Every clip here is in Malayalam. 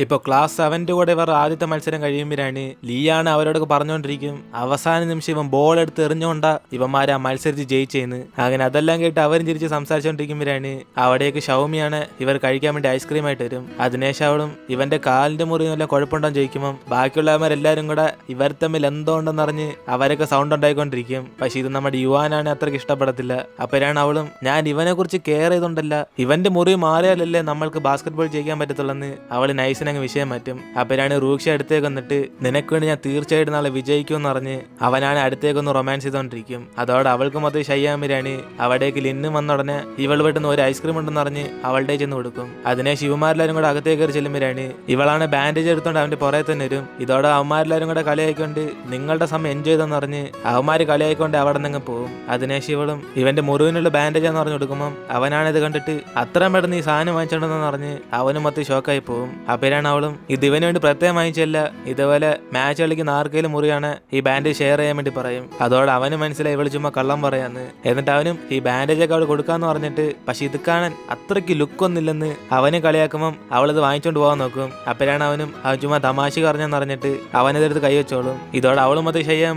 ഇപ്പൊ ക്ലാസ് 7 കൂടെ ഇവർ ആദ്യത്തെ മത്സരം കഴിയുമ്പോഴാണ് ലിയാണ് അവരോടൊക്കെ പറഞ്ഞുകൊണ്ടിരിക്കും അവസാന നിമിഷം ഇവൻ ബോൾ എടുത്ത് എറിഞ്ഞുകൊണ്ടാ ഇവന്മാരെ ആ മത്സരിച്ച് ജയിച്ചേന്ന്. അങ്ങനെ അതെല്ലാം കേട്ട് അവരും തിരിച്ച് സംസാരിച്ചോണ്ടിരിക്കുമ്പോഴാണ് അവിടേക്ക് ഷൗമിയാണ് ഇവർ കഴിക്കാൻ വേണ്ടി ഐസ്ക്രീം ആയിട്ട് വരും. അതിനേശം അവളും ഇവന്റെ കാലിന്റെ മുറിയും എല്ലാം കുഴപ്പമുണ്ടോ ചോദിക്കുമ്പോൾ ബാക്കിയുള്ളവരെല്ലാരും കൂടെ ഇവർ തമ്മിൽ എന്തോ ഉണ്ടെന്ന് അറിഞ്ഞ് അവരൊക്കെ സൗണ്ട് ഉണ്ടായിക്കൊണ്ടിരിക്കും. പക്ഷെ ഇത് നമ്മുടെ യുവാനാണ് അത്രയ്ക്ക് ഇഷ്ടപ്പെടത്തില്ല. അപ്പോഴാണ് അവളും ഞാൻ ഇവനെ കുറിച്ച് കെയർ ചെയ്തോണ്ടല്ല ഇവന്റെ മുറി മാറിയാലല്ലേ നമ്മൾക്ക് ബാസ്കറ്റ് ബോൾ ജയിക്കാൻ പറ്റത്തുള്ളെന്ന് അവള് നൈസിനങ്ങ് വിഷയം മാറ്റും. അപ്പോഴാണ് റൂക്ഷ അടുത്തേക്ക് വന്നിട്ട് നിനക്ക് വേണ്ടി ഞാൻ തീർച്ചയായിട്ടും നാളെ വിജയിക്കുമെന്ന് പറഞ്ഞ് അവനാണ് അടുത്തേക്കൊന്ന് റൊമാൻസ് ചെയ്തോണ്ടിരിക്കും. അതോടെ അവൾക്ക് മൊത്തം ഷയ്യാമിരാണ് അവിടേക്ക് ലിന്നും വന്നുടനെ ഇവൾ പെട്ടെന്ന് ഒരു ഐസ്ക്രീം ഉണ്ടെന്ന് പറഞ്ഞ് അവളുടെ ചെന്ന് കൊടുക്കും. അതിനെ ശിവമാരെല്ലാരും കൂടെ അകത്തേക്ക് കയറി ചെല്ലുമ്പോഴാണ് ഇവളാണ് ബാൻഡേജ് എടുത്തോണ്ട് അവന്റെ പുറകെ തന്നെ വരും. ഇതോടെ അവന്മാരെല്ലാരും കൂടെ കളിയായിക്കൊണ്ട് നിങ്ങളുടെ സമയം എൻജോയ് ചെയ്തെന്ന് പറഞ്ഞ് അവന്മാര് കളിയായിക്കൊണ്ട് അവിടെ നിന്ന് പോകും. അതിനേശം ഇവളും ഇവന്റെ മുറിവിനുള്ള ബാൻഡേജാന്ന് പറഞ്ഞു കൊടുക്കുമ്പോൾ അവനാണിത് കണ്ടിട്ട് അത്രയും പെട്ടെന്ന് ഈ സാധനം വാങ്ങിച്ചോണ്ടെന്ന് പറഞ്ഞ് അവനും മൊത്തം ഷോക്കായി പോകും. അപ്പോഴാണ് അവളും ഇത് ഇവന് വേണ്ടി പ്രത്യേകം വാങ്ങിച്ചല്ല, ഇതേപോലെ മാച്ച് കളിക്കുന്ന ആർക്കെങ്കിലും മുറിയാണ് ഈ ബാൻഡേജ് ഷെയർ ചെയ്യാൻ വേണ്ടി പറയും. അതോടെ അവന് മനസ്സിലായി ഇവള് ചുമ്മാ കള്ളം പറയാന്ന്. എന്നിട്ട് അവനും ഈ ബാൻഡേജ് ഒക്കെ അവൾ കൊടുക്കാന്ന് പറഞ്ഞിട്ട് പക്ഷെ ഇത് കാണാൻ അത്രയ്ക്ക് ലുക്കൊന്നുമില്ലെന്ന് അവന് കളിയാക്കുമ്പോൾ അവളിത് വാങ്ങിച്ചോണ്ട് പോകാൻ നോക്കും. അപ്പോഴാണ് അവൻ ചുമ്മാ തമാശ പറഞ്ഞെന്ന് പറഞ്ഞിട്ട് അവനിതെടുത്ത് കൈവച്ചോളും. ഇതോടെ അവളും മൊത്തം ചെയ്യാൻ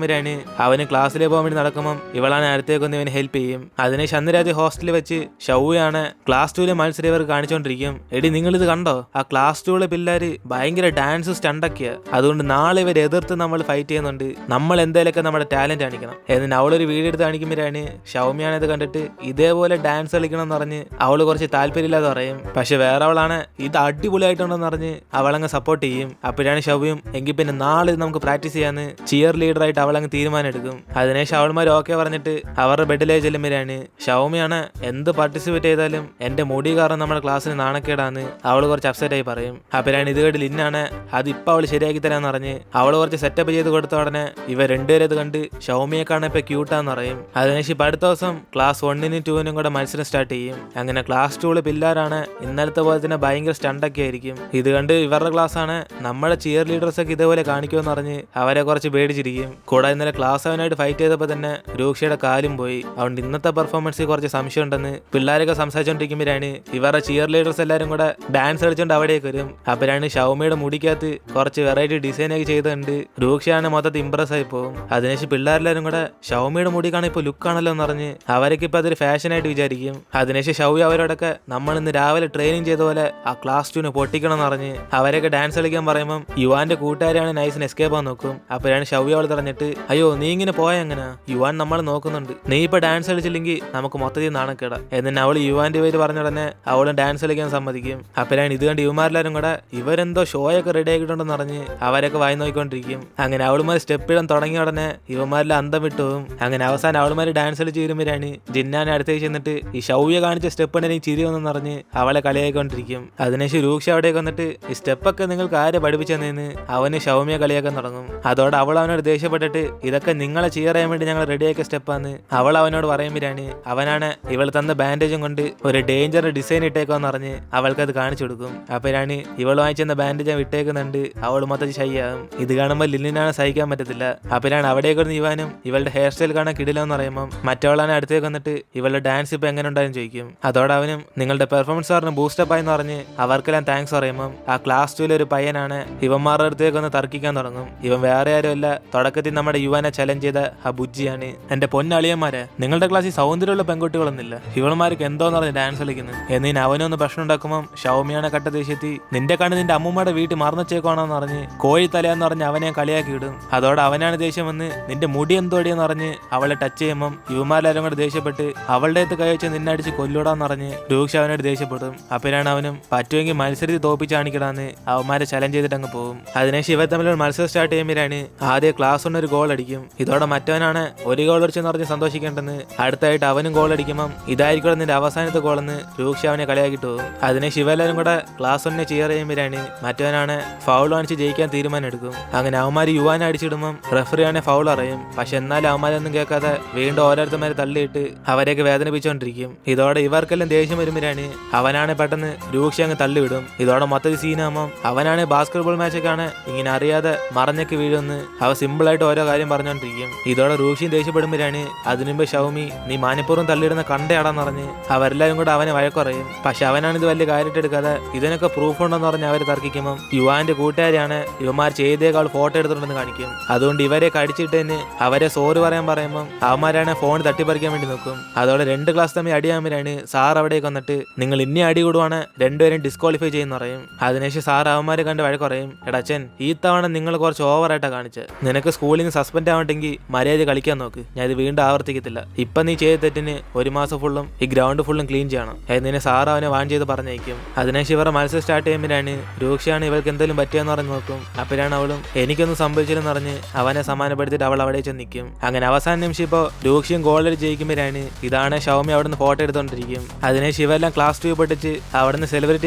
അവന് ക്ലാസ്സിലേക്ക് പോകാൻ വേണ്ടി നടക്കുമ്പോൾ ഇവളാണ് അടുത്തേക്കൊന്ന് ഇവന് ഹെൽപ്പ് ചെയ്യും. അതിന് ചന്ദ്രരാജ് ഹോസ്റ്റലിൽ വെച്ച് ഷൗയാണ് ക്ലാസ് 2 മത്സരം ഇവർ കാണിച്ചോണ്ടിരിക്കും. എടി നിങ്ങളിത് കണ്ടോ, ആ ക്ലാസ് 2 പിള്ളേര് ഭയങ്കര ഡാൻസ് സ്റ്റണ്ടൊക്കെയാ, അതുകൊണ്ട് നാളെ ഇവരെ എതിർത്ത് നമ്മൾ ഫൈറ്റ് ചെയ്യുന്നുണ്ട്, നമ്മൾ എന്തായാലൊക്കെ നമ്മുടെ ടാലന്റ് കാണിക്കണം എന്നിട്ട് അവളൊരു വീഡിയോ എടുത്ത് കാണിക്കുമ്പോഴാണ് ഷൗമിയാണ് ഇത് കണ്ടിട്ട് ഇതേപോലെ ഡാൻസ് കളിക്കണം എന്ന് പറഞ്ഞ് അവള് കുറച്ച് താല്പര്യമില്ലാതെ പറയും. പക്ഷെ വേറെ അവളാണ് ഇത് അടിപൊളിയായിട്ടുണ്ടെന്ന് പറഞ്ഞ് അവളങ്ങ് സപ്പോർട്ട് ചെയ്യും. അപ്പോഴാണ് ഷൗമിയും എങ്കിൽ പിന്നെ നാളെ നമുക്ക് പ്രാക്ടീസ് ചെയ്യാന്ന് ചിയർ ലീഡറായിട്ട് അവളങ്ങ് തീരുമാനം എടുക്കും. അതിനേശം അവൾമാർ ഓക്കെ പറഞ്ഞിട്ട് അവരുടെ ബെഡിലേക്ക് ചെല്ലുമ്പോഴാണ് ഷൗമിയാണ് എന്ത് പാർട്ടിസിപ്പേറ്റ് ചെയ്താലും എന്റെ മുടി കാരണം നമ്മുടെ ക്ലാസ്സിന് നാണക്കേടാന്ന് അവള് കുറച്ച് അപ്സെറ്റ് ആയി പറയും. അപ്പോഴാണ് ഇത് കേട്ട് ലിന്നാണ് അതിപ്പോ അവള് ശരിയാക്കി തരാന്ന് പറഞ്ഞ് അവള് കുറച്ച് സെറ്റപ്പ് ചെയ്ത് കൊടുത്ത ഉടനെ ഇവ രണ്ടുപേരും ഇത് കണ്ട് ഷൗമിയെ കാണാൻ ഇപ്പൊ ക്യൂട്ടാന്ന് പറയും. അതിനേശം ഇപ്പൊ അടുത്ത ദിവസം ക്ലാസ് 1-നും 2-നും കൂടെ മത്സരം സ്റ്റാർട്ട് ചെയ്യും. അങ്ങനെ ക്ലാസ് 2 പിള്ളേരാണ് ഇന്നലത്തെ പോലെ തന്നെ ഭയങ്കര സ്റ്റണ്ടൊക്കെ ആയിരിക്കും. ഇത് കണ്ട് ഇവരുടെ ക്ലാസ് ആണ് നമ്മുടെ ചിയർ ലീഡേഴ്സ് ഒക്കെ ഇതേപോലെ കാണിക്കുമെന്ന് പറഞ്ഞ് അവരെ കുറച്ച് പേടിച്ചിരിക്കും. കൂടാതെ ഇന്നലെ ക്ലാസ് 7 ഫൈറ്റ് ചെയ്തപ്പോൾ തന്നെ രൂക്ഷയുടെ കാലും പോയി. അതുകൊണ്ട് ഇന്നത്തെ പെർഫോമൻസിൽ കുറച്ച് സംശയം ഉണ്ടെന്ന് പിള്ളേരൊക്കെ സംസാരിച്ചോണ്ടിരിക്കുമ്പോഴാണ് ഇവരുടെ ചിയർ ലീഡേഴ്സ് എല്ലാരും കൂടെ ഡാൻസ് കളിച്ചോണ്ട് അവിടേക്ക് വരും. അപ്പോഴാണ് ഷൗമിയുടെ മുടിക്കകത്ത് കുറച്ച് വെറൈറ്റി ഡിസൈൻ ഒക്കെ ചെയ്തിട്ടുണ്ട്. രൂക്ഷയാണ് മൊത്തത്തിൽ ഇംപ്രസ് ആയി പോകും. അതിനുശേഷം പിള്ളേരെല്ലാരും കൂടെ ഷൗമിയുടെ മുടി കാണാൻ ഇപ്പൊ ലുക്ക് ആണല്ലോ എന്ന് പറഞ്ഞ് അവരൊക്കെ ഇപ്പൊ അതൊരു ഫാഷനായിട്ട് വിചാരിക്കും. അതിനുശേഷം ഷൗമി അവരോടൊക്കെ നമ്മൾ ഇന്ന് രാവിലെ ട്രെയിനിങ് ചെയ്ത പോലെ ആ ക്ലാസ് 2 പൊട്ടിക്കണം എന്ന് പറഞ്ഞ് അവരൊക്കെ ഡാൻസ് കളിക്കാൻ പറയുമ്പോൾ യുവാന്റെ കൂട്ടുകാരാണ് നൈസിന് എസ്കേപ്പ് ആവാൻ നോക്കും. അപ്പോഴാണ് ഷൗമി അവൾ പറഞ്ഞിട്ട് അയ്യോ നീ ഇങ്ങനെ പോയ എങ്ങനെ, യുവാൻ നമ്മൾ നോക്കുന്നുണ്ട്, നീ ഇപ്പൊ ഡാൻസ് കളിച്ചില്ലെങ്കിൽ നമുക്ക് മൊത്തത്തിൽ നാണക്കേട. എന്നിട്ട് അവൾ യുവാന്റെ പേര് പറഞ്ഞ ഉടനെ അവളും ഡാൻസ് കളിക്കാൻ സമ്മതിക്കും. അപ്പോഴാണ് ഇത് കണ്ട് യുവമാരെല്ലാരും കൂടെ ഇവരെന്തോ ഷോ ഒക്കെ റെഡി ആക്കിയിട്ടുണ്ടെന്ന് പറഞ്ഞ് അവരൊക്കെ വായി നോക്കിക്കൊണ്ടിരിക്കും. അങ്ങനെ അവളുമാർ സ്റ്റെപ്പ് ഇടാൻ തുടങ്ങിയ ഉടനെ യുവമാരെല്ലാം അന്തം വിട്ടുപോകും. അങ്ങനെ അവസാനം അവളുമാര് ഡാൻസ് കളിച്ച് വരുമ്പോഴാണ് ജിന്നാനെ അടുത്തേക്ക് ചെന്നിട്ട് ഈ ഷൗവിയെ കാണിച്ച സ്റ്റെപ്പ് ഉണ്ടെങ്കിൽ ചിരി വന്നെന്ന് പറഞ്ഞ് അവളെ കളിയായിക്കൊണ്ടിരിക്കും. അതിനുശേഷം രൂക്ഷ അവിടേക്ക് വന്നിട്ട് ഈ സ്റ്റെപ്പൊക്കെ നിങ്ങൾക്ക് ആരെ പഠിപ്പിച്ചെന്ന് അവന് ഷൗമിയെ കളിയാക്കാൻ തുടങ്ങും. അതോടെ അവൾ അവനോട് ദേഷ്യപ്പെട്ടിട്ട് ഇതൊക്കെ നിങ്ങളെ ചെയ്യാൻ വേണ്ടി ഞങ്ങൾ റെഡിയാക്കിയ സ്റ്റെപ്പാന്ന് അവൾ അവനോട് പറയുമ്പോഴാണ് അവനാണ് ഇവൾ തന്ന ബാൻഡേജും കൊണ്ട് ഒരു ഡേഞ്ചർ ഡിസൈൻ ഇട്ടേക്കോന്ന് പറഞ്ഞ് അവൾക്കത് കാണിച്ചു കൊടുക്കും. അപ്പോഴാണ് ഇവൾ വാങ്ങിച്ചെന്ന ബാൻഡേജ് വിട്ടേക്കുന്നുണ്ട്. അവൾ മൊത്തം ശയ്യാകും. ഇത് കാണുമ്പോൾ ലില്ലിനാണ് സഹിക്കാൻ പറ്റത്തില്ല. അപ്പോഴാണ് അവിടേക്ക് വന്ന് ഇവാനും ഇവളുടെ ഹെയർ സ്റ്റൈൽ കാണാൻ കിടിലെന്ന് പറയുമ്പോൾ മറ്റവളാണ് അടുത്തേക്ക് വന്നിട്ട് ഇവളുടെ ഡാൻസ് ഇപ്പൊ എങ്ങനെ ഉണ്ടായെന്ന് ചോദിക്കും. അതോടെ അവനും നിങ്ങളുടെ പെർഫോമൻസ് പറഞ്ഞ് ബൂസ്റ്റപ്പ് ആയെന്ന് പറഞ്ഞ് അവർക്കെല്ലാം താങ്ക്സ് പറയുമ്പോൾ ആ ക്ലാസ് 2 ഒരു പയ്യനാണ് ഇവന്മാരുടെ അടുത്തേക്ക് ഒന്ന് തർക്കിക്കാൻ തുടങ്ങും. ഇവൻ വേറെ ആരുമല്ല, തുടക്കത്തിൽ നമ്മുടെ യുവാനെ ചലഞ്ച് ചെയ്ത ആ ബുജ്ജിയാണ്. എന്റെ പൊന്നളിയന്മാരെ, നിങ്ങളുടെ ക്ലാസ്സിൽ സൗന്ദര്യമുള്ള പെൺകുട്ടികളൊന്നുമില്ല, ഇവളുമാർക്ക് എന്തോന്ന് പറഞ്ഞ് ഡാൻസ് കളിക്കുന്നത് എന്നിന് അവനൊന്ന് പ്രശ്നം ഉണ്ടാക്കുമ്പോൾ ഷൗമിയാണ് കട്ട ദേഷ്യത്തി നിന്റെ കണ്ണ് നിന്റെ അമ്മൂമ്മയുടെ വീട്ടിൽ മറന്നുവച്ചേക്കോണെന്ന് പറഞ്ഞ് കോഴി തലയെന്ന് പറഞ്ഞ് അവനെ കളിയാക്കി ഇടും. അതോടെ അവനാണ് ദേഷ്യം വന്ന് നിന്റെ മുടി എന്തോടിയെന്ന് പറഞ്ഞ് അവളെ ടച്ച് ചെയ്യുമ്പോൾ യുവമാരെല്ലാരും കൂടെ ദേഷ്യപ്പെട്ട് അവളുടെ അടുത്ത് കൈവച്ച് നിന്നടിച്ച് കൊല്ലൂടാന്ന് പറഞ്ഞ് രൂക്ഷ അവനോട് ദേഷ്യപ്പെടും. അപ്പോഴാണ് അവനും പറ്റുമെങ്കിൽ മത്സരത്തിൽ തോപ്പിച്ച് കാണിക്കടാന്ന് അവന്മാരെ ചലഞ്ച് ചെയ്തിട്ട് അങ്ങ് പോകും. അതിനുശേഷം ഇവർ തമ്മിൽ മത്സരം സ്റ്റാർട്ട് ചെയ്യുമ്പോഴാണ് ആദ്യം ക്ലാസ് 1 ഒരു ഗോൾ അടിക്കും. ഇതോടെ മറ്റവനാണ് ഒരു ഗോൾ അടിച്ചെന്ന് പറഞ്ഞ് സന്തോഷിക്കേണ്ടെന്ന് അടുത്തായിട്ട് അവനും ഗോൾ അടിക്കുമ്പം ഇതായിരിക്കും നിന്റെ അവസാനത്തെ ഗോളെന്ന് രൂക്ഷ അവനെ കളിയാക്കിട്ട് പോകും. അതിനെ ശിവല്ലാരും കൂടെ ക്ലാസ് 1 ചിയർ ചെയ്യുമ്പോഴാണ് മറ്റവനാണ് ഫൗൾ വാങ്ങിച്ച് ജയിക്കാൻ തീരുമാനം എടുക്കും. അങ്ങനെ അവന്മാര് യുവാനെ അടിച്ചിടുമ്പം റെഫറിയാണെ ഫൗൾ അറിയും. പക്ഷെ എന്നാലും അവന്മാരൊന്നും കേൾക്കാതെ വീണ്ടും ഓരോരുത്തന്മാരെ തള്ളിയിട്ട് അവരെയൊക്കെ വേദനിപ്പിച്ചുകൊണ്ടിരിക്കും. ഇതോടെ ഇവർക്കെല്ലാം ദേഷ്യം വരുമ്പോഴാണ് അവനാണ് പെട്ടെന്ന് രൂക്ഷ അങ്ങ് തള്ളിവിടും. ഇതോടെ മൊത്തത്തിൽ സീനാകുമ്പോൾ അവനാണ് ബാസ്കറ്റ് ബോൾ മാച്ചൊക്കെയാണ് ഇങ്ങനെ അറിയാതെ മറഞ്ഞൊക്കെ വീഴുമെന്ന് അവ സിമ്പിളായിട്ട് ഓരോ കാര്യം പറഞ്ഞുകൊണ്ടിരിക്കും. ഇതോടെ രൂക്ഷയും ദേഷ്യപ്പെടുമ്പോഴാണ് അതിനുമ്പ് ഷൗമി നീ മാനിപ്പൂർവ്വം തള്ളിയിടുന്ന കണ്ടയാടാന്ന് പറഞ്ഞ് അവരെല്ലാരും കൂടെ അവനെ വഴക്കുറയും. പക്ഷെ അവനാണ് ഇത് വലിയ കാര്യമായിട്ട് എടുക്കാതെ ഇതിനൊക്കെ പ്രൂഫ് ഉണ്ടെന്ന് പറഞ്ഞ് അവർ തർക്കിക്കുമ്പോൾ യുവാന്റെ കൂട്ടുകാരാണ് ഇവന്മാർ ചെയ്തേക്കാൾ ഫോട്ടോ എടുത്തിട്ടുണ്ടെന്ന് കാണിക്കും. അതുകൊണ്ട് ഇവരെ കടിച്ചിട്ടതിന് അവരെ സോറി പറയാൻ പറയുമ്പോൾ അവന്മാരാണ് ഫോൺ തട്ടിപ്പറിക്കാൻ വേണ്ടി നോക്കും. അതോടെ 2 ക്ലാസ് തമ്മിൽ അടിയാകുമ്പോഴാണ് സാർ അവിടേക്ക് വന്നിട്ട് നിങ്ങൾ ഇനി അടി കൂടുവാണ് രണ്ടുപേരും ഡിസ്ക്വാളിഫൈ ചെയ്യുന്ന പറയും. അതിനുശേഷം സാർ അവന്മാരെ കണ്ട് വഴക്ക് പറയും, എടച്ചൻ ഈ തവണ നിങ്ങൾ കുറച്ച് ഓവറായിട്ടാ കാണിച്ചത്. നിനക്ക് സ്കൂളിൽ നിന്ന് സസ്പെൻഡ് ആവണ്ടെങ്കിൽ മര്യാദ കളിക്കാൻ നോക്ക്, ഞാൻ ഇത് വീണ്ടും ആവർത്തിക്കത്തില്ല. ഇപ്പൊ നീ ചെയ്ത തെറ്റിന് 1 മാസം ഫുള്ളും ഈ ഗ്രൗണ്ട് ഫുള്ളും ക്ലീൻ ചെയ്യണം എന്നതിനെ സാർ അവനെ വാൺ ചെയ്ത് പറഞ്ഞയക്കും. അതിനുശേഷം ഇവരുടെ മത്സരം സ്റ്റാർട്ട് ചെയ്യുമ്പോഴാണ് രൂക്ഷയാണ് ഇവൾക്ക് എന്തെങ്കിലും പറ്റിയെന്ന് പറഞ്ഞ് നോക്കും. അപ്പോഴാണ് അവളും എനിക്കൊന്നും സംഭവിച്ചില്ലെന്ന് പറഞ്ഞ് അവനെ സമാനപ്പെടുത്തിയിട്ട് അവൾ അവിടെ ചെന്ന് നിൽക്കും. അങ്ങനെ അവസാന നിമിഷം ഇപ്പോൾ രൂക്ഷയും ഗോളിൽ ജയിക്കുമ്പോഴാണ് ഇതാണ് ഷൗമി അവിടുന്ന് ഫോട്ടോ എടുത്തോണ്ടിരിക്കും. അതിനുശേഷം ഇവരെല്ലാം ക്ലാസ് 2 പൊട്ടിച്ച് അവിടുന്ന് സെലിബ്രേറ്റ്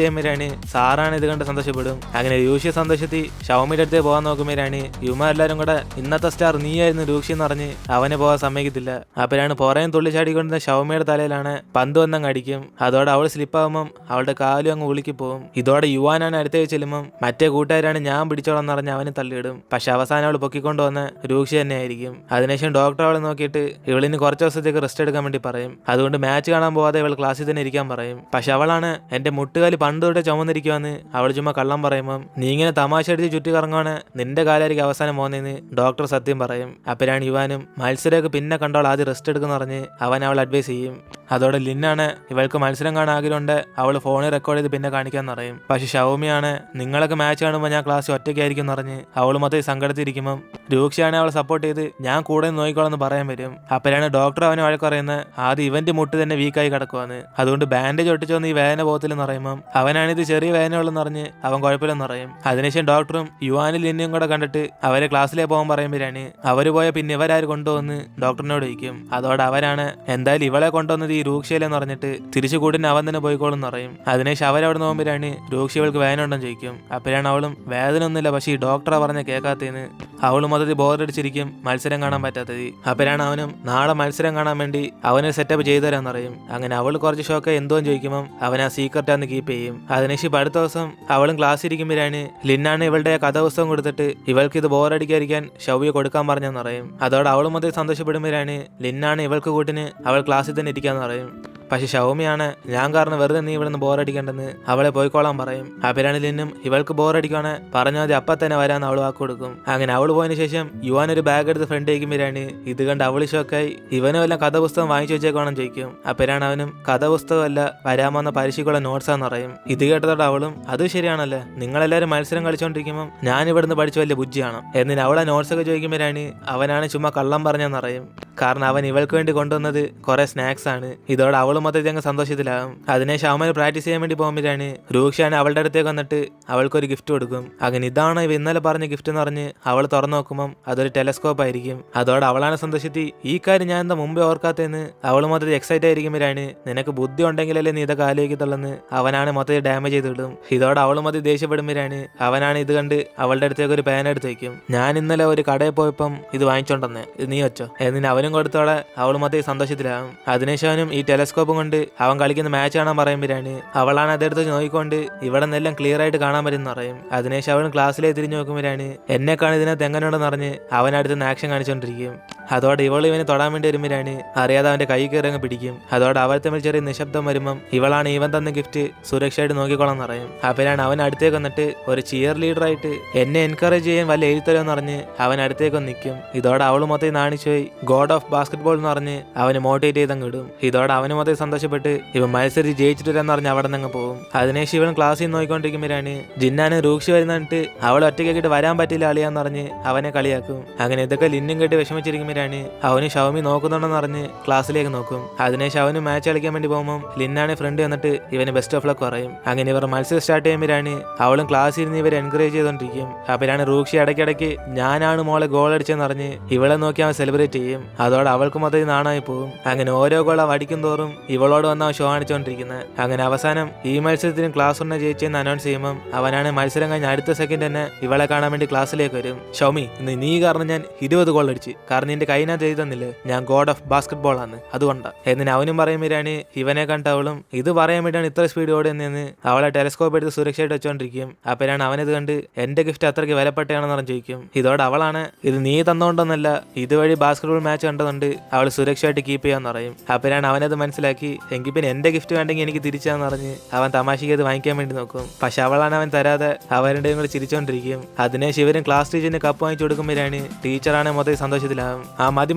ചെയ്യുമ്പോഴാണ് സാറാണ് ഇത് കണ്ട് സന്തോഷപ്പെടും. അങ്ങനെ രൂക്ഷ സന്തോഷത്തിൽ ഷൗമിയുടെ അടുത്ത് പോകാൻ നോക്കുമ്പോഴാണ് ഇവന്മാരെല്ലാരും കൂടെ ഇന്നത്തെ സ്റ്റാർ നീയായിരുന്നു രൂക്ഷി എന്ന് പറഞ്ഞ് അവനെ പോകാൻ സമ്മതിക്കത്തില്ല. അപ്പോഴാണ് പുറയും തുള്ളിച്ചാടിക്കൊണ്ടിരുന്ന ഷൗമിയുടെ തലയിലാണ് പന്ത് വന്നങ്ങ് അടിക്കും. അതോടെ അവൾ സ്ലിപ്പാകുമ്പം അവളുടെ കാലും അങ്ങ് ഉളുക്കി പോകും. ഇതോടെ യുവാനാണ് അടുത്തേക്ക് ചെല്ലുമ്പം മറ്റേ കൂട്ടുകാരാണ് ഞാൻ പിടിച്ചോളെന്ന് പറഞ്ഞ് അവനെ തള്ളിയിടും. പക്ഷെ അവസാനം അവൾ പൊക്കിക്കൊണ്ടുവന്ന രൂക്ഷി തന്നെ ആയിരിക്കും. അതിനുശേഷം ഡോക്ടർ അവളെ നോക്കിയിട്ട് ഇവളിന് കുറച്ച് ദിവസത്തേക്ക് റെസ്റ്റ് എടുക്കാൻ വേണ്ടി പറയും. അതുകൊണ്ട് മാച്ച് കാണാൻ പോവാതെ ഇവൾ ക്ലാസ്സിൽ തന്നെ ഇരിക്കാൻ പറയും. പക്ഷെ അവളാണ് എന്റെ മുട്ടുകാലി പണ്ട് തൊട്ടേ ചുമന്നിരിക്കുവാന്ന് അവൾ ചുമ്മാ കള്ളം പറയുമ്പം നീ ഇങ്ങനെ തമാശ അടിച്ച് ചുറ്റി കറങ്ങുവാണ് നിന്റെ കാലായിരിക്കും അവസാനം പോകുന്നതെന്ന് ഡോക്ടർ സത്യം പറയും. അപ്പോഴാണ് യുവാനും മത്സരമൊക്കെ പിന്നെ കണ്ടോൾ ആദ്യം റെസ്റ്റ് എടുക്കുന്ന പറഞ്ഞ് അവൻ അവൾ അഡ്വൈസ് ചെയ്യും. അതോടെ ലിന്നാണ് ഇവൾക്ക് മത്സരം കാണാൻ ആഗ്രഹമുണ്ട് അവൾ ഫോണിൽ റെക്കോർഡ് ചെയ്ത് പിന്നെ കാണിക്കാന്ന് പറയും. പക്ഷെ ഷൗമിയാണ് നിങ്ങളൊക്കെ മാച്ച് കാണുമ്പോൾ ഞാൻ ക്ലാസ് ഒറ്റയ്ക്കായിരിക്കും പറഞ്ഞ് അവൾ മൊത്തം സങ്കടത്തിരിക്കുമ്പം രൂക്ഷയാണ് അവളെ സപ്പോർട്ട് ചെയ്ത് ഞാൻ കൂടെ നോക്കിക്കോളെന്ന് പറയാൻ വരും. അപ്പോഴാണ് ഡോക്ടർ അവനെ വഴക്ക് പറയുന്നത് ആദ്യം ഇവന്റെ മുട്ട് തന്നെ വീക്കായി കിടക്കുവാന്ന്, അതുകൊണ്ട് ബാൻഡേജ് ഒട്ടിച്ചൊന്ന് ഈ വേദന പോകത്തില്ലെന്ന് പറയുമ്പം അവനാണിത് ചെറിയ വേദനയുള്ളെന്ന് പറഞ്ഞ് അവൻ കുഴപ്പമില്ലെന്ന് പറയും. അതിനുശേഷം ഡോക്ടറും യുവാനും ലിന്നയും കൂടെ കണ്ടിട്ട് അവരെ ക്ലാസ്സിലേക്ക് പോകാൻ പറയുമ്പോഴാണ് അവർ പോയ പിന്നെ ഇവരാര് കൊണ്ടുവന്ന് ഡോക്ടറിനോട് ചോദിക്കും. അതോടെ അവരാണ് എന്തായാലും ഇവളെ കൊണ്ടുവന്നത് ഈ രൂക്ഷയിലെന്ന് പറഞ്ഞിട്ട് തിരിച്ചു കൂടിന് അവൻ തന്നെ പോയിക്കോളും എന്ന് പറയും. അതിനുശേഷം അവരവിടെ നോക്കുമ്പോഴാണ് രൂക്ഷ ഇവൾക്ക് വേദന ഉണ്ടെന്ന് ചോദിക്കും. അപ്പോഴാണ് അവളും വേദന ഒന്നുമില്ല പക്ഷേ ഈ ഡോക്ടറെ പറഞ്ഞ കേൾക്കാത്തതിന് അവള് മൊത്തത്തിൽ ബോറടിച്ചിരിക്കും മത്സരം കാണാൻ പറ്റാത്തത്. അപ്പോഴാണ് അവനും നാളെ മത്സരം കാണാൻ വേണ്ടി അവന് സെറ്റപ്പ് ചെയ്തു തരാന്ന് പറയും. അങ്ങനെ അവൾ കുറച്ച് ഷോക്ക് എന്തോന്ന് ചോദിക്കുമ്പോൾ അവൻ ആ സീക്രട്ടാന്ന് കീപ്പ് ചെയ്യും. അതിനുശേഷം അടുത്ത ദിവസം അവളും ക്ലാസ് ഇരിക്കുമ്പോഴാണ് ലിന്നാണ് ഇവളുടെ കഥാപുസ്തകം കൊടുത്തിട്ട് ഇവൾക്ക് ഇത് ബോറടിക്കാതിരിക്കാൻ ഷൗവിയെ കൊടുക്കാൻ പറഞ്ഞെന്ന് പറയും. അതോടെ അവൾ മൊത്തത്തിൽ സന്തോഷപ്പെടുമ്പോഴാണ് ലിന്നാണ് ഇവൾക്ക് കൂട്ടിന് അവൾ ക്ലാസ്സിൽ തന്നെ ഇരിക്കാന്ന് പറയും. പക്ഷെ ഷൗമിയാണ് ഞാൻ കാരണം വെറുതെ നീ ഇവിടെ നിന്ന് ബോറടിക്കേണ്ടെന്ന് അവളെ പോയിക്കോളാൻ പറയും. അപ്പോഴാണ് ലിന്നും ഇവൾക്ക് ബോറടിക്കാണ് പറഞ്ഞാൽ മതി അപ്പം തന്നെ വരാന്ന് അവൾ വാക്ക് കൊടുക്കും. അങ്ങനെ അവൾ പോയതിനു ശേഷം യുവാൻ ഒരു ബാഗ് എടുത്ത് ഫ്രണ്ട് വയ്ക്കുമ്പോഴാണ് ഇത് കണ്ട് അവള് ഷോക്കായി ഇവനും എല്ലാം കഥാപുസ്തകം വാങ്ങിച്ചു വെച്ചേക്കോണം ചോദിക്കും. അപ്പോഴാണ് അവനും കഥാപുസ്തകമല്ല വരാമെന്ന പരീക്ഷയ്ക്കുള്ള നോട്ട്സാന്ന് പറയും. ഇത് കേട്ടതോടെ അവളും അത് ശരിയാണല്ലേ, നിങ്ങളെല്ലാവരും മത്സരം കളിച്ചോണ്ടിരിക്കുമ്പോൾ ഞാൻ ഇവിടുന്ന് പഠിച്ച വലിയ ബുദ്ധിയാണ് എന്നിന് അവളെ നോട്ട്സ് ഒക്കെ ചോദിക്കുമ്പോഴാണ് അവനാണ് ചുമ്മാ കള്ളം പറഞ്ഞെന്ന് പറയും. കാരണം അവൻ ഇവൾക്ക് വേണ്ടി കൊണ്ടുവന്നത് കുറെ സ്നാക്സ് ആണ്. ഇതോടെ അവൾ മൊത്തത്തിൽ അങ്ങ് സന്തോഷത്തിലാകും. അതിനുശേഷം അവൻ പ്രാക്ടീസ് ചെയ്യാൻ വേണ്ടി പോകുമ്പോഴാണ് രൂക്ഷാണ് അവളുടെ അടുത്തേക്ക് വന്നിട്ട് അവൾക്കൊരു ഗിഫ്റ്റ് കൊടുക്കും. അങ്ങനെ ഇതാണ് ഇവ ഇന്നലെ പറഞ്ഞ ഗിഫ്റ്റ് എന്ന് പറഞ്ഞ് അവൾ തുറന്നു നോക്കുമ്പോൾ അതൊരു ടെലസ്കോപ്പ് ആയിരിക്കും. അതോടെ അവളാണ് സന്തോഷത്തിൽ ഈ കാര്യം ഞാൻ എന്താ മുമ്പേ ഓർക്കാത്തതെന്ന് അവൾ മൊത്തത്തിൽ എക്സൈറ്റ് ആയിരിക്കുമ്പോഴാണ് നിനക്ക് ബുദ്ധി ഉണ്ടെങ്കിലല്ലേ നീ ഇതൊക്കെ ആലോചിക്കത്തുള്ളെന്ന് അവനാണ് മൊത്തത്തിൽ ഡാമേജ് ചെയ്ത് വിടും. ഇതോടെ അവൾ മൊത്തത്തിൽ ദേഷ്യപ്പെടുമ്പോഴാണ് അവനാണ് ഇത് കണ്ട് അവളുടെ അടുത്തേക്ക് ഒരു പേന എടുത്ത് വയ്ക്കും. ഞാൻ ഇന്നലെ ഒരു കടയിൽ പോയപ്പം ഇത് വാങ്ങിച്ചോണ്ടെന്നേ, ഇത് നീ വെച്ചോ എന്നിന് അവനും കൊടുത്തോടെ അവൾ മൊത്തത്തിൽ സന്തോഷത്തിലാകും. അതിനുശേഷം ഈ ടെലസ്കോപ്പും കൊണ്ട് അവൻ കളിക്കുന്ന മാച്ച് കാണാൻ പറയുമ്പോഴാണ് അവളാണ് അതെടുത്ത് നോക്കിക്കൊണ്ട് ഇവിടെ നിന്നെല്ലാം ക്ലിയർ ആയിട്ട് കാണാൻ പറ്റുന്ന പറയും. അതിനുശേഷം അവൻ ക്ലാസ്സിലേക്ക് തിരിഞ്ഞു നോക്കുമ്പോഴാണ് എന്നെക്കാണ് ഇതിനകത്ത് എങ്ങനെയുണ്ടെന്ന് പറഞ്ഞ് അവനടുത്ത് ആക്ഷൻ കാണിച്ചുകൊണ്ടിരിക്കും. അതോടെ ഇവൾ ഇവന് തൊടാൻ വേണ്ടി വരുമ്പോഴാണ് അറിയാതെ അവന്റെ കൈ കയറി അങ്ങ് പിടിക്കും. അതോടെ അവർ തമ്മിൽ ചെറിയ നിശബ്ദം വരുമ്പം ഇവളാണ് ഇവൻ തന്ന ഗിഫ്റ്റ് സുരക്ഷയായിട്ട് നോക്കിക്കോളാം പറയും. അപ്പോഴാണ് അവൻ അടുത്തേക്ക് വന്നിട്ട് ഒരു ചിയർ ലീഡറായിട്ട് എന്നെ എൻകറേജ് ചെയ്യാൻ വല്ല എഴുത്തരോന്ന് പറഞ്ഞ് അവൻ അടുത്തേക്ക് നിൽക്കും. ഇതോടെ അവൾ മൊത്തം നാണിച്ചു പോയി ഗോഡ് ഓഫ് ബാസ്കറ്റ്ബോൾ എന്ന് പറഞ്ഞ് അവന് മോട്ടിവേറ്റ് ചെയ്തങ്ങ് ഇടും. ഇതോടെ അവന് മൊത്തം സന്തോഷപ്പെട്ട് ഇവൻ മത്സരിച്ച് ജയിച്ചിട്ടില്ലെന്ന് പറഞ്ഞ് അവിടെ നിന്ന് പോകും. അതിനുശേഷം ഇവൻ ക്ലാസ്സിൽ നോക്കിക്കൊണ്ടിരിക്കുമ്പോഴാണ് ജിന്നാന് രൂക്ഷ വരുന്നിട്ട് അവൾ ഒറ്റയ്ക്കായിട്ട് വരാൻ പറ്റില്ല അളിയാന്ന് പറഞ്ഞ് അവനെ കളിയാക്കും. അങ്ങനെ ഇതൊക്കെ ലിന്നും കെട്ടി വിഷമിച്ചിരിക്കുമ്പോഴാണ് അവന് ഷൗമി നോക്കുന്നുണ്ടെന്ന് പറഞ്ഞ് ക്ലാസ്സിലേക്ക് നോക്കും. അതിനുശേഷം അവന് മാച്ച് കളിക്കാൻ വേണ്ടി പോകുമ്പോൾ ലിന്നാണ് ഫ്രണ്ട് വന്നിട്ട് ഇവന് ബെസ്റ്റ് ഓഫ് ലക്ക് പറയും. അങ്ങനെ ഇവർ മത്സരം സ്റ്റാർട്ട് ചെയ്യുമ്പോഴാണ് അവളും ക്ലാസ്സിൽ ഇരുന്ന് ഇവരെ എൻകറേജ് ചെയ്തോണ്ടിരിക്കും. അപ്പോഴാണ് റൂക്ഷി ഇടയ്ക്കിടയ്ക്ക് ഞാനാണ് മോളെ ഗോൾ അടിച്ചെന്ന് പറഞ്ഞ് ഇവളെ നോക്കി അവൻ സെലിബ്രേറ്റ് ചെയ്യും. അതോടെ അവൾക്ക് മൊത്തത്തിൽ നാണായി പോകും. അങ്ങനെ ഓരോ ഗോൾ അടിക്കും തോറും ഇവളോട് വന്ന് അവൻ ഷോ കാണിച്ചുകൊണ്ടിരിക്കുന്നത്. അങ്ങനെ അവസാനം ഈ മത്സരത്തിന് ക്ലാസ് ഒന്ന് ജയിച്ചെന്ന് അനൗൺസ് ചെയ്യുമ്പോൾ അവനാണ് മത്സരം കഴിഞ്ഞ അടുത്ത സെക്കൻഡ് തന്നെ ഇവളെ കാണാൻ വേണ്ടി ക്ലാസ്സിലേക്ക് വരും. ഷൗമി ഇന്ന് നീ കാരണം ഞാൻ 20 ഗോൾ അടിച്ച്, കാരണം നിന്റെ കൈനകത്ത് എഴുതുന്നില്ലേ ഞാൻ ഗോഡ് ഓഫ് ബാസ്കറ്റ്ബോൾ ആണ് അതുകൊണ്ടാ എന്നിന് അവനും പറയുമ്പോഴാണ് ഇവനെ കണ്ട അവളും ഇത് പറയാൻ വേണ്ടിയാണ് ഇത്ര സ്പീഡ് ഓടുന്നതെന്ന് അവളെ ടെലസ്കോപ്പ് എടുത്ത് സുരക്ഷയായിട്ട് വെച്ചോണ്ടിരിക്കും. അപ്പോഴാണ് അവനത് കണ്ട് എന്റെ ഗിഫ്റ്റ് അത്രയ്ക്ക് വിലപ്പെട്ടയാണെന്ന് പറഞ്ഞു ചോദിക്കും. ഇതോടെ അവളാണ് ഇത് നീ തന്നോണ്ടൊന്നല്ല, ഇതുവഴി ബാസ്കറ്റ്ബോൾ മാച്ച് കണ്ടതുകൊണ്ട് അവൾ സുരക്ഷയായിട്ട് കീപ്പ് ചെയ്യാന്ന് പറയും. അപ്പോഴാണ് അവനത് മനസ്സിലാക്കി എങ്കിൽ പിന്നെ എന്റെ ഗിഫ്റ്റ് വേണ്ടെങ്കിൽ എനിക്ക് തിരിച്ചാന്ന് പറഞ്ഞ് അവൻ തമാശയ്ക്ക് അത് വാങ്ങിക്കാൻ വേണ്ടി നോക്കും. പക്ഷെ അവളാണ് അവൻ തരാതെ അവരുടെയും കൂടെ ചിരിച്ചോണ്ടിരിക്കും. അതിനെ ശിവരും ക്ലാസ് ടീച്ചറിന് കപ്പ് വാങ്ങിച്ചു കൊടുക്കുമ്പോഴാണ് ടീച്ചറാണ് മൊത്തം സന്തോഷത്തിലാവും.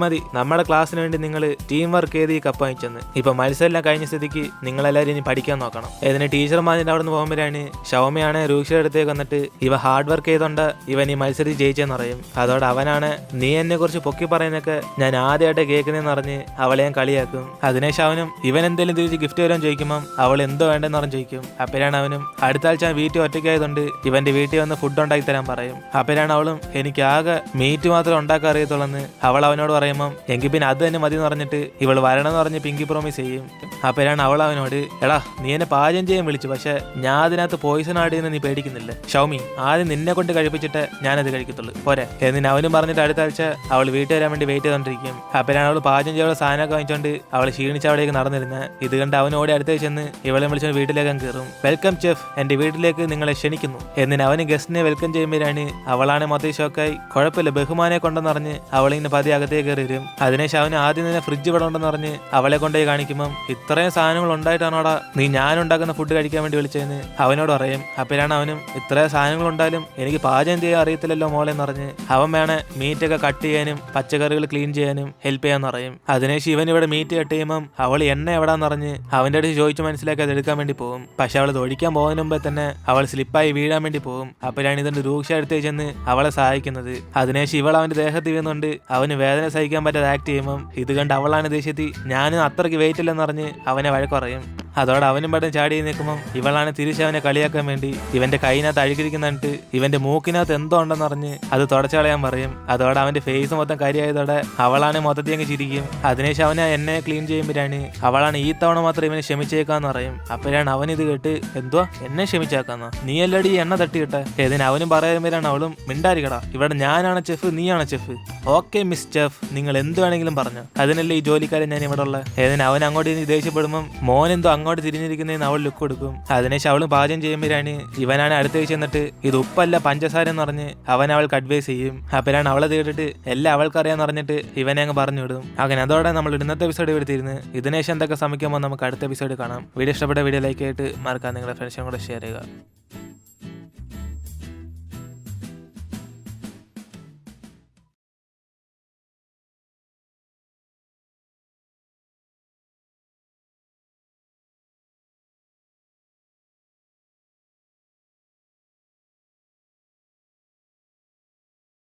മതി നമ്മുടെ ക്ലാസ്സിന് വേണ്ടി നിങ്ങൾ ടീം വർക്ക് ചെയ്ത് ഈ കപ്പ് വാങ്ങിച്ചെന്ന്. ഇപ്പൊ മത്സരം കഴിഞ്ഞ സ്ഥിതിക്ക് നിങ്ങളെല്ലാവരും ഇനി പഠിക്കാൻ നോക്കണം. ഇതിന് ടീച്ചർമാരിന്റെ അവിടെ നിന്ന് പോകുമ്പോഴാണ് ഷൗമിയാണ് രൂക്ഷയുടെ അടുത്തേക്ക് വന്നിട്ട് ഇവ ഹാർഡ് വർക്ക് ചെയ്തോണ്ട് ഇവൻ ഈ മത്സരത്തിൽ ജയിച്ചെന്ന് പറയും. അതോടെ അവനാണ് നീ എന്നെ കുറിച്ച് പൊക്കി പറയുന്നൊക്കെ ഞാൻ ആദ്യമായിട്ട് കേൾക്കുന്നതെന്ന് പറഞ്ഞ് അവളെ ഞാൻ കളിയാക്കും. അതിനേശം അവനും ഇവൻ എന്തെങ്കിലും തിരിച്ച് ഗിഫ്റ്റ് വരാൻ ചോദിക്കുമ്പോൾ അവൾ എന്തോ വേണ്ടെന്ന് പറഞ്ഞ് ചോദിക്കും. അപ്പോഴാണ് അവനും അടുത്ത ആഴ്ച വീട്ടിൽ ഒറ്റയ്ക്കായതുകൊണ്ട് ഇവന്റെ വീട്ടിൽ വന്ന് ഫുഡ് ഉണ്ടാക്കി തരാൻ പറയും. അപ്പോഴാണ് അവളും എനിക്ക് ആകെ മീറ്റ് മാത്രം ഉണ്ടാക്കാൻ അറിയത്തുള്ളെന്ന് അവൾ അവനോട് പറയുമ്പം എങ്കിൽ പിന്നെ അത് തന്നെ മതി എന്ന് പറഞ്ഞിട്ട് ഇവൾ വരണമെന്ന് പറഞ്ഞ് പിങ്കി പ്രോമിസ് ചെയ്യും. അപ്പോഴാണ് അവൾ അവനോട് എടാ നീ എന്നെ പാചകം ചെയ്യാൻ വിളിച്ചു, പക്ഷെ ഞാൻ അതിനകത്ത് പോയിസൺ ആഡ് ചെയ്യുന്ന നീ പേടിക്കുന്നില്ല. ഷൗമി ആദ്യം നിന്നെ കൊണ്ട് കഴിപ്പിച്ചിട്ട് ഞാനത് കഴിക്കത്തുള്ളൂ പോരെ എന്നിന് അവനും പറഞ്ഞിട്ട് അടുത്ത ആഴ്ച അവൾ വീട്ടിൽ വരാൻ വേണ്ടി വെയിറ്റ് ചെയ്തോണ്ടിരിക്കും. അപ്പോഴാണ് അവൾ പാചകം ചെയ്യാനുള്ള സാധനമൊക്കെ വാങ്ങിച്ചോണ്ട് അവൾ ക്ഷീണിച്ച് അവിടേക്ക് നടന്നിരുന്നത്. ഇത് കണ്ട് അവനോട് അടുത്തേക്ക് ചെന്ന് ഇവളെ വിളിച്ചോ വീട്ടിലേക്ക് കയറും. വെൽക്കം ചെഫ്, എന്റെ വീട്ടിലേക്ക് നിങ്ങളെ ക്ഷണിക്കുന്നു എന്നിന് അവന് ഗസ്റ്റിനെ വെൽക്കം ചെയ്യുമ്പോഴാണ് അവളാണ് മൊത്തം ഷോക്കായി കുഴപ്പമില്ല ബഹുമാനെ കൊണ്ടെന്ന് പറഞ്ഞ് അവളിങ്ങനെ പതി അകത്തേക്ക് കയറി വരും. അതിനേശം അവന് ആദ്യം തന്നെ ഫ്രിഡ്ജ് ഇവിടെ ഉണ്ടെന്ന് പറഞ്ഞ് അവളെ കൊണ്ടുപോയി കാണിക്കുമ്പം ഇത്രയും സാധനങ്ങൾ ഉണ്ടായിട്ടാണോടാ നീ ഞാൻ ഉണ്ടാക്കുന്ന ഫുഡ് കഴിക്കാൻ വേണ്ടി വിളിച്ചതെന്ന് അവനോട് പറയും. അപ്പോഴാണ് അവനും ഇത്രയും സാധനങ്ങൾ ഉണ്ടായാലും എനിക്ക് പാചകം ചെയ്യാൻ അറിയത്തില്ലല്ലോ മോളെന്ന് പറഞ്ഞ് അവൻ വേണേ മീറ്റൊക്കെ കട്ട് ചെയ്യാനും പച്ചക്കറികൾ ക്ലീൻ ചെയ്യാനും ഹെൽപ്പ് ചെയ്യാന്ന് പറയും. അതിനേശം ഇവൻ ഇവിടെ മീറ്റ് കട്ട് ചെയ്യുമ്പം അവൾ എണ്ണ എവിടാന്ന് പറഞ്ഞ് അവന്റെ അടുത്ത് ചോദിച്ചു മനസ്സിലാക്കി അത് എടുക്കാൻ വേണ്ടി പോകും. പക്ഷെ അവൾ തൊഴിക്കാൻ പോകുന്നതിന് മുമ്പേ തന്നെ അവൾ സ്ലിപ്പായി വീഴാൻ വേണ്ടി പോകും. അപ്പോഴാണ് ഇതിന്റെ രൂക്ഷ അടുത്തേക്ക് ചെന്ന് അവളെ സഹായിക്കുന്നത്. അതിനേശം ഇവൾ അവന്റെ ദേഹത്ത് വീഴുന്നുണ്ട് അവന് വേദന സഹിക്കാൻ പറ്റാതെ ആക്ട് ചെയ്യുമ്പം ഇത് കണ്ട് അവളാണ് ദേഷ്യത്തിൽ ഞാനും അത്രയ്ക്ക് വെയിറ്റ് ഇല്ലെന്ന് പറഞ്ഞ് അവനെ വഴക്ക് പറയും. അതോടെ അവനും പെട്ടെന്ന് ചാടി നിൽക്കുമ്പം ഇവളാണ് തിരിച്ച് അവനെ കളിയാക്കാൻ വേണ്ടി ഇവന്റെ കൈനകത്ത് അഴുകിരിക്കുന്നിട്ട് ഇവന്റെ മൂക്കിനകത്ത് എന്തോ ഉണ്ടെന്ന് പറഞ്ഞ് അത് തുടച്ചു കളയാൻ പറയും. അതോടെ അവന്റെ ഫേസ് മൊത്തം കരിയായതോടെ അവളാണ് മൊത്തത്തിൽ അങ്ങ് ചിരിക്കും. അതിനേശം അവനെ എന്നെ ക്ലീൻ ചെയ്യുമ്പോഴാണ് അവളാണ് ഈ തവണ മാത്രം ഇവനെ ക്ഷമിച്ചേക്കാന്ന് പറയും. അപ്പോഴാണ് അവൻ ഇത് കേട്ട് എന്തുവാ എന്നെ ക്ഷമിച്ചേക്കാന്നോ നീ എല്ലാടി എണ്ണ തട്ടിയിട്ടെ ഏതിന് അവനും പറയുമ്പോഴാണ് അവളും മിണ്ടാരിക്കടാ ഇവിടെ ഞാനാണ് ചെഫ് നീയാണ് ചെഫ്. ഓക്കെ മിസ് ചെഫ് നിങ്ങൾ എന്ത് വേണമെങ്കിലും പറഞ്ഞു അതിനല്ലേ ഈ ജോലിക്കാരൻ ഞാൻ ഇവിടെ ഉള്ള ഏതിന് അവൻ അങ്ങോട്ട് ദേഷ്യപ്പെടുമ്പം മോനെന്തോ അങ്ങോട്ട് തിരിഞ്ഞിരിക്കുന്നതിന് അവൾ ലുക്ക് കൊടുക്കും. അതിനേശം അവളും പാചകം ചെയ്യുമ്പോഴാണ് ഇവനാണ് അടുത്തേക്ക് ചെന്നിട്ട് ഇത് ഉപ്പല്ല പഞ്ചസാര എന്ന് പറഞ്ഞ് അവൻ അവൾക്ക് അഡ്വൈസ് ചെയ്യും. അപ്പോഴാണ് അവളെ കേട്ടിട്ട് എല്ലാം അവൾക്കറിയാന്ന് പറഞ്ഞിട്ട് ഇവനെ അങ്ങ് പറഞ്ഞു വിടും. അങ്ങനെ അതോടെ നമ്മൾ ഇന്നത്തെ എപ്പിസോഡ് എടുത്തിരുന്നു. ഇതിനേശം എന്തൊക്കെ സമയക്കുമ്പോൾ നമുക്ക് അടുത്ത എപ്പിസോഡ് കാണാം. വീഡിയോ ഇഷ്ടപ്പെട്ട വീഡിയോ ലൈക്ക് ആയിട്ട് മറക്കാൻ നിങ്ങളുടെ ഫ്രണ്ട്സിനും കൂടെ ഷെയർ ചെയ്യുക.